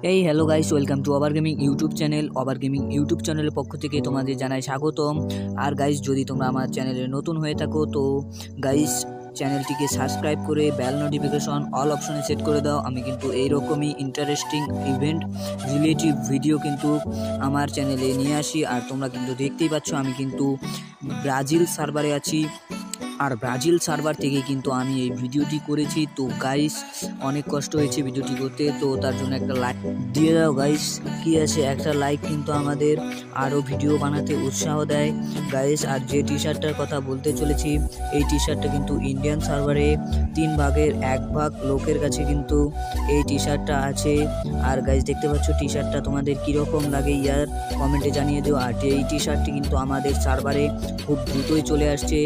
এই hello guys, welcome to আবার gaming YouTube channel. আবার গেমিং ইউটিউব চ্যানেলের পক্ষ থেকে তোমাদের জানাই স্বাগতম। আর গাইস, যদি তোমরা আমার চ্যানেলে নতুন হয়ে থাকো তো গাইস চ্যানেলটিকে সাবস্ক্রাইব করে বেল নোটিফিকেশন অল অপশনে সেট করে দাও। আমি কিন্তু এইরকমই ইন্টারেস্টিং ইভেন্ট রিলেটিভ ভিডিও কিন্তু আমার চ্যানেলে নিয়ে আসি। আর তোমরা কিন্তু দেখতেই পাচ্ছ আমি কিন্তু ব্রাজিল সার্ভারে আছি, আর ব্রাজিল সার্ভার থেকে কিন্তু আমি এই ভিডিওটি করেছি। তো গাইস অনেক কষ্ট হয়েছে ভিডিওটি করতে, তো তার জন্য একটা লাইক দিয়ে দাও গাইস। কি আছে, একটা লাইক কিন্তু আমাদের আরও ভিডিও বানাতে উৎসাহ দেয় গাইস। আর যে টি শার্টটার কথা বলতে চলেছি, এই টি শার্টটা কিন্তু ইন্ডিয়ান সার্ভারে 3 ভাগের 1 ভাগ লোকের কাছে কিন্তু এই টি শার্টটা আছে। আর গাইস দেখতে পাচ্ছ টি শার্টটা তোমাদের কীরকম লাগে ইয়ার কমেন্টে জানিয়ে দিও। আর এই টি শার্টটি কিন্তু আমাদের সার্ভারে খুব দ্রুতই চলে আসছে।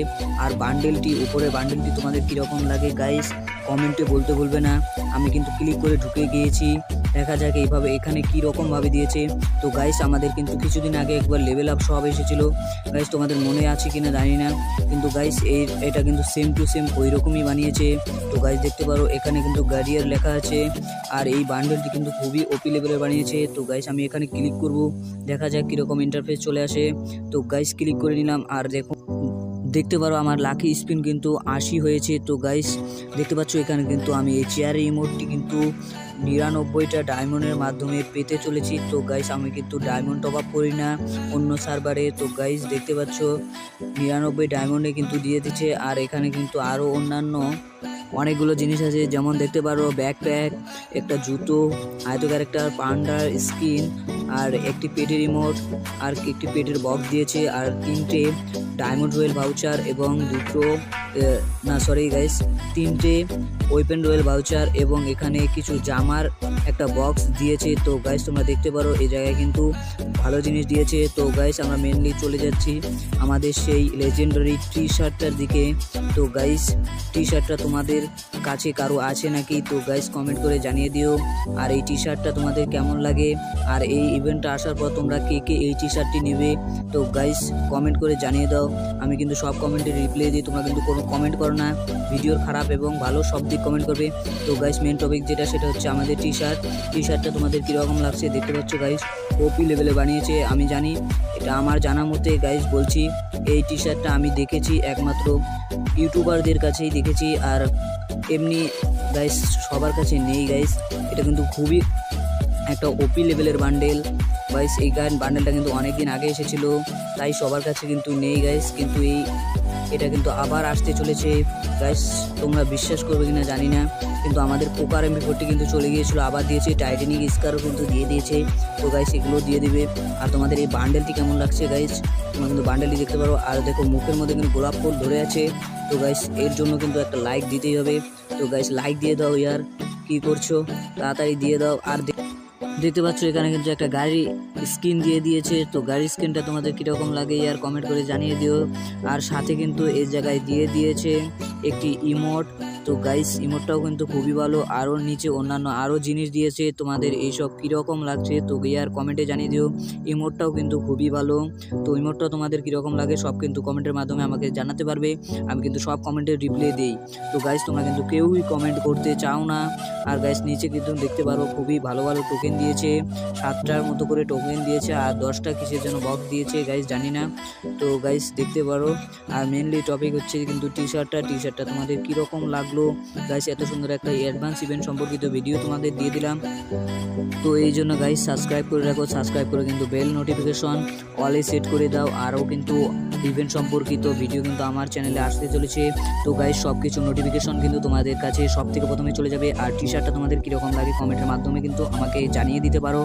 আর উপরে বান্ডেলটি তোমাদের কীরকম লাগে গাইস কমেন্টে বলতে ভুলবে না। আমি কিন্তু ক্লিক করে ঢুকে গিয়েছি, দেখা যাক এইভাবে এখানে কীরকমভাবে দিয়েছে। তো গাইস আমাদের কিন্তু কিছুদিন আগে একবার লেভেল আপ সব এসেছিল গাইস, তোমাদের মনে আছে কিনা জানি না, কিন্তু গাইস এটা কিন্তু সেম টু সেম ওই রকমই বানিয়েছে। তো গাইস দেখতে পারো এখানে কিন্তু গার্ডিয়ার লেখা আছে। আর এই বান্ডেলটি কিন্তু খুবই ওপি লেভেলের বানিয়েছে। তো গাইস আমি এখানে ক্লিক করব, দেখা যাক কীরকম ইন্টারফেস চলে আসে। তো গাইস ক্লিক করে নিলাম, আর দেখতে পারো আমার লাকি স্পিন কিন্তু 80 হয়েছে। তো গাইস দেখতে পাচ্ছ এখানে কিন্তু আমি এই চেয়ারের ইমোটটি কিন্তু 99টা ডায়মন্ডের মাধ্যমে পেতে চলেছি। তো গাইস আমি কিন্তু ডায়মন্ড টপ আপ করি না অন্য সার্ভারে। তো গাইস দেখতে পাচ্ছ 99 ডায়মন্ডে কিন্তু দিয়ে দিচ্ছে। আর এখানে কিন্তু আরও অন্যান্য অনেকগুলো জিনিস আছে, যেমন দেখতে পারো ব্যাকপ্যাক, একটা জুতো, আয়তকার একটা পান্ডার স্কিন, আর একটি পেটের রিমোট, আর একটি পেটের বক্স দিয়েছে, আর 3টে ডায়মন্ড রয়েল ভাউচার এবং 3টে ওয়েপেন রয়েল ভাউচার, এবং এখানে কিছু জামার একটা বক্স দিয়েছে। তো গাইস তোমরা দেখতে পারো এই জায়গায় কিন্তু ভালো জিনিস দিয়েছে। তো গাইস আমরা মেনলি চলে যাচ্ছি আমাদের সেই লেজেন্ডারি টি শার্টটার দিকে। তো গাইস টি শার্টটা তোমাদের কাছে কারো আছে নাকি, তো গাইস কমেন্ট করে জানিয়ে দিও। আর এই টি শার্টটা তোমাদের কেমন লাগে, আর এই ইভেন্টটা আসার পর তোমরা কে কে এই টি শার্টটি নেবে, তো গাইস কমেন্ট করে জানিয়ে দাও। আমি কিন্তু সব কমেন্টে রিপ্লাই দিই, তোমরা কিন্তু কোনো কমেন্ট করো না, ভিডিওর খারাপ এবং ভালো সব দিক কমেন্ট করবে। তো গাইস মেন টপিক যেটা সেটা হচ্ছে আমাদের টি শার্টটা তোমাদের কীরকম লাগছে। দেখতে পাচ্ছ গাইস ওপি লেভেলে বানিয়েছে। আমি জানি এটা আমার জানা মতে গাইস বলছি, এই টি শার্টটা আমি দেখেছি একমাত্র ইউটিউবারদের কাছেই দেখেছি, আর এমনি গাইস সবার কাছে নেই গাইস। এটা কিন্তু খুবই একটা ওপি লেভেলের বান্ডেল গাইস। এই বান্ডেলটা কিন্তু অনেক দিন আগে এসেছিলো, তাই সবার কাছে কিন্তু নেই গাইস, কিন্তু এটা কিন্তু আবার আসতে চলেছে গাইস। তোমরা বিশ্বাস করবে কিনা জানি না, কিন্তু আমাদের পোকার MP40 কিন্তু চলে গিয়েছিলো, আবার দিয়েছে। টাইটানিক স্কারও কিন্তু দিয়ে দিয়েছে। তো গাইস এগুলো দিয়ে দিবে। আর তোমাদের এই বান্ডেলটি কেমন লাগছে গাইস, তোমরা কিন্তু বান্ডেলটি দেখতে পারো। আর দেখো মুখের মধ্যে কিন্তু গোলাপ ফুল ধরে আছে। তো গাইস এর জন্য কিন্তু একটা লাইক দিতেই হবে। তো গাইস লাইক দিয়ে দাও ইয়ার, কি করছো তাড়াতাড়ি দিয়ে দাও। আর দেখতে পাচ্ছ এখানে কিন্তু একটা গাড়ি স্কিন দিয়ে দিয়েছে। তো গাড়ির স্কিনটা তোমাদের কীরকম লাগে ইয়ার কমেন্ট করে জানিয়ে দিও। আর সাথে কিন্তু এই জায়গায় দিয়ে দিয়েছে একটি ইমোট। তো গাইস ইমোটটাও কিন্তু খুবই ভালো। আরও নিচে অন্যান্য আরও জিনিস দিয়েছে, তোমাদের এইসব কীরকম লাগছে তো ইয়ার কমেন্টে জানিয়ে দিও। ইমোটটাও কিন্তু খুবই ভালো। তো ইমোটটা তোমাদের কীরকম লাগে সব কিন্তু কমেন্টের মাধ্যমে আমাকে জানাতে পারবে, আমি কিন্তু সব কমেন্টের রিপ্লাই দিই। তো গাইস তোমরা কিন্তু কেউই কমেন্ট করতে চাও না। আর গাইস নিচে কিন্তু দেখতে পারো খুবই ভালো ভালো টোকেন দিয়েছে, 7টার মতো করে টোকেন দিয়েছে, আর 10টা কিসের জন্য বক্স দিয়েছে গাইস জানি না। তো গাইস দেখতে পারো। আর মেনলি টপিক হচ্ছে কিন্তু টি শার্টটা তোমাদের কীরকম লাগলো গাইস। এত সুন্দর একটা অ্যাডভান্স ইভেন্ট সম্পর্কিত ভিডিও তোমাদের দিয়ে দিলাম। তো এই জন্য গাইস সাবস্ক্রাইব করে রাখো, সাবস্ক্রাইব করে কিন্তু বেল নোটিফিকেশন অলে সেট করে দাও। আরও কিন্তু ইভেন্ট সম্পর্কিত ভিডিও কিন্তু আমার চ্যানেলে আসতে চলেছে। তো গাইস সব কিছু নোটিফিকেশন কিন্তু তোমাদের কাছে সব থেকে প্রথমে চলে যাবে। আর টি শার্টটা তোমাদের কীরকম লাগে কমেন্টের মাধ্যমে কিন্তু আমাকে জানিয়ে দিতে পারো।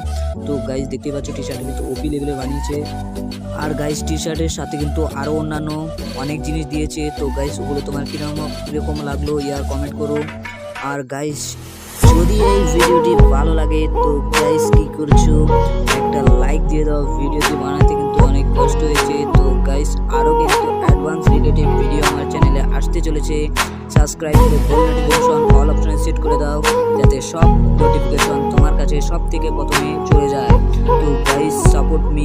তো গাইস দেখতে পাচ্ছ টি শার্ট কিন্তু ওপি লেভেলে বানিয়েছে। আর গাইস টি শার্টের সাথে কিন্তু আরও অন্যান্য অনেক জিনিস দিয়েছে। তো গাইস ওগুলো তোমার কীরকম লাগলো ইয়ার কমেন্ট করো। আর গাইস যদি এই ভিডিওটি ভালো লাগে তো গাইস কি করছো, একটা লাইক দিয়ে দাও। ভিডিওটি বানাতে কিন্তু অনেক কষ্ট হয়েছে। তো গাইস আরও কিন্তু অ্যাডভান্স রিলেটিভ ভিডিও আমার চ্যানেলে আসতে চলেছে। সাবস্ক্রাইব করে বেল নোটিফিকেশন অল অপশনে সেট করে দাও, যাতে সব নোটিফিকেশন তোমার কাছে সব থেকে প্রথমে চলে যায়। তো গাইস সাপোর্ট মি।